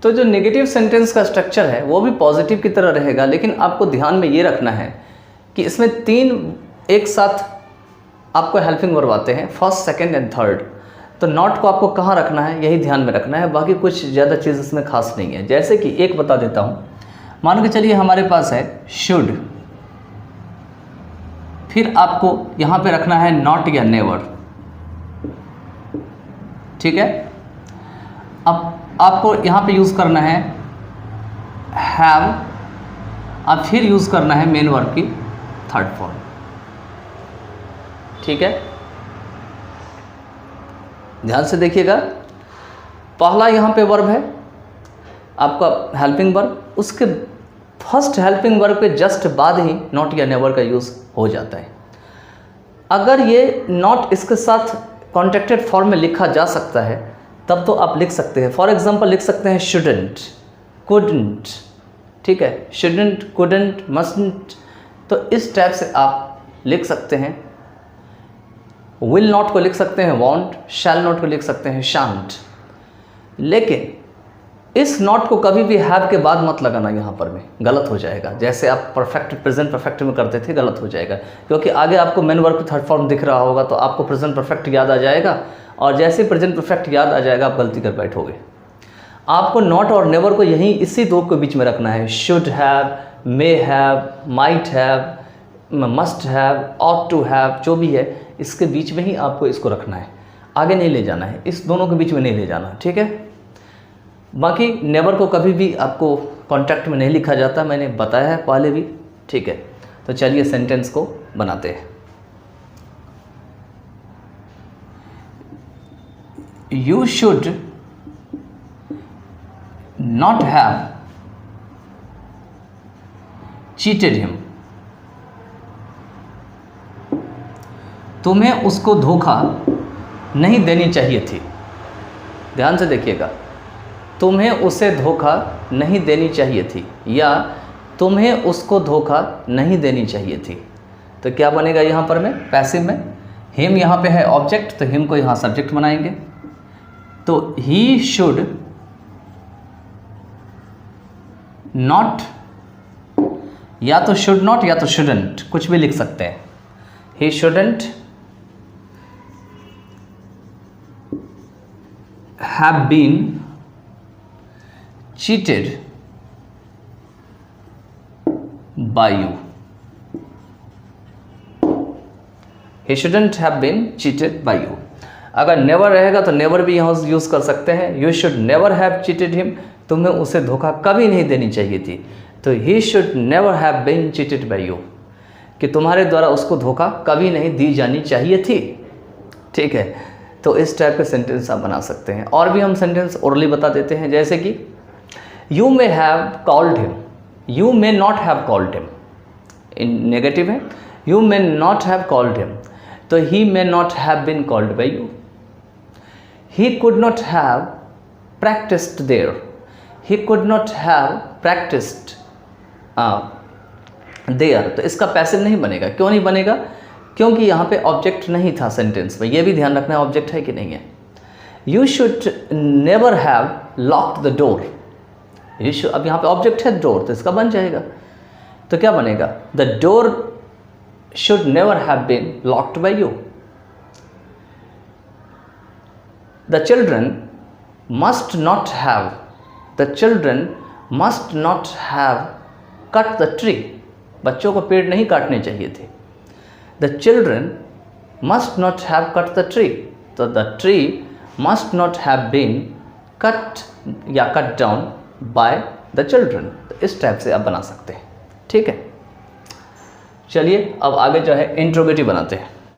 तो जो negative sentence का स्ट्रक्चर है वो भी पॉजिटिव की तरह रहेगा, लेकिन आपको ध्यान में ये रखना है कि इसमें 3 एक साथ आपको हेल्पिंग वर्ब आते हैं, फर्स्ट, सेकंड एंड थर्ड। तो नॉट को आपको कहाँ रखना है यही ध्यान में रखना है, बाकी कुछ ज़्यादा चीज़ इसमें खास नहीं है। जैसे कि एक बता देता हूँ, मान के चलिए हमारे पास है शुड, फिर आपको यहाँ पे रखना है नॉट या नेवर, ठीक है। अब आपको यहाँ पे यूज़ करना है हैव, अब फिर यूज़ करना है मेन वर्ब की थर्ड फॉर्म, ठीक है। ध्यान से देखिएगा, पहला यहाँ पे वर्ब है आपका हेल्पिंग वर्ब, उसके फर्स्ट हेल्पिंग वर्ब के जस्ट बाद ही नॉट या नेवर का यूज़ हो जाता है। अगर ये नॉट इसके साथ कॉन्ट्रैक्टेड फॉर्म में लिखा जा सकता है तब तो आप लिख सकते हैं। फॉर एग्जांपल लिख सकते हैं शुडंट, कुडंट, ठीक है, शुडंट, कुडंट, मस्टंट, तो इस टाइप से आप लिख सकते हैं। विल नॉट को लिख सकते हैं वॉन्ट, शैल नॉट को लिख सकते हैं शांट। लेकिन इस नॉट को कभी भी हैव के बाद मत लगाना, यहाँ पर में गलत हो जाएगा। जैसे आप परफेक्ट प्रेजेंट परफेक्ट में करते थे, गलत हो जाएगा, क्योंकि आगे आपको मेन वर्ब की थर्ड फॉर्म दिख रहा होगा तो आपको प्रेजेंट परफेक्ट याद आ जाएगा, और जैसे प्रेजेंट परफेक्ट याद आ जाएगा आप गलती कर बैठोगे। आपको नॉट और नेवर को यहीं इसी दो के बीच में रखना है, should have, may have, might have, must have, ought to have, जो भी है इसके बीच में ही आपको इसको रखना है, आगे नहीं ले जाना है, इस दोनों के बीच में नहीं ले जाना, ठीक है। बाकी नेवर को कभी भी आपको कॉन्ट्रैक्ट में नहीं लिखा जाता, मैंने बताया है पहले भी, ठीक है। तो चलिए सेंटेंस को बनाते हैं। You should not have cheated him. तुम्हें उसको धोखा नहीं देनी चाहिए थी। ध्यान से देखिएगा, तुम्हें उसे धोखा नहीं देनी चाहिए थी, या तुम्हें उसको धोखा नहीं देनी चाहिए थी। तो क्या बनेगा यहाँ पर में पैसिव में, हिम यहाँ पे है ऑब्जेक्ट, तो हिम को यहाँ सब्जेक्ट बनाएंगे। तो ही शुड नॉट, या तो शुड नॉट या तो शुडंट, कुछ भी लिख सकते हैं। He shouldn't have been cheated by you. He shouldn't have been cheated by you. अगर नेवर रहेगा तो नेवर भी यहाँ यूज़ कर सकते हैं। You should never have cheated him, तुम्हें उसे धोखा कभी नहीं देनी चाहिए थी। तो he should never have been cheated by you, कि तुम्हारे द्वारा उसको धोखा कभी नहीं दी जानी चाहिए थी, ठीक है। तो इस टाइप के सेंटेंस आप बना सकते हैं। और भी हम सेंटेंस ओरली बता देते हैं, जैसे कि you may have called him, you may not have called him, in negative है, you may not have called him, तो he may not have been called by you. He could not have practiced there. He could not have practiced there. तो इसका passive नहीं बनेगा। क्यों नहीं बनेगा? क्योंकि यहाँ पे ऑब्जेक्ट नहीं था सेंटेंस में। ये भी ध्यान रखना है ऑब्जेक्ट है कि नहीं है। You should never have locked the door. अब यहाँ पे ऑब्जेक्ट है डोर, तो इसका बन जाएगा। तो क्या बनेगा? The door should never have been locked by you. The children must not have cut the tree. बच्चों को पेड़ नहीं काटने चाहिए थे। The children must not have cut the tree. तो the tree must not have been cut या cut down by the children. तो इस टाइप से आप बना सकते हैं, ठीक है। चलिए अब आगे जो है इंट्रोगेटिव बनाते हैं।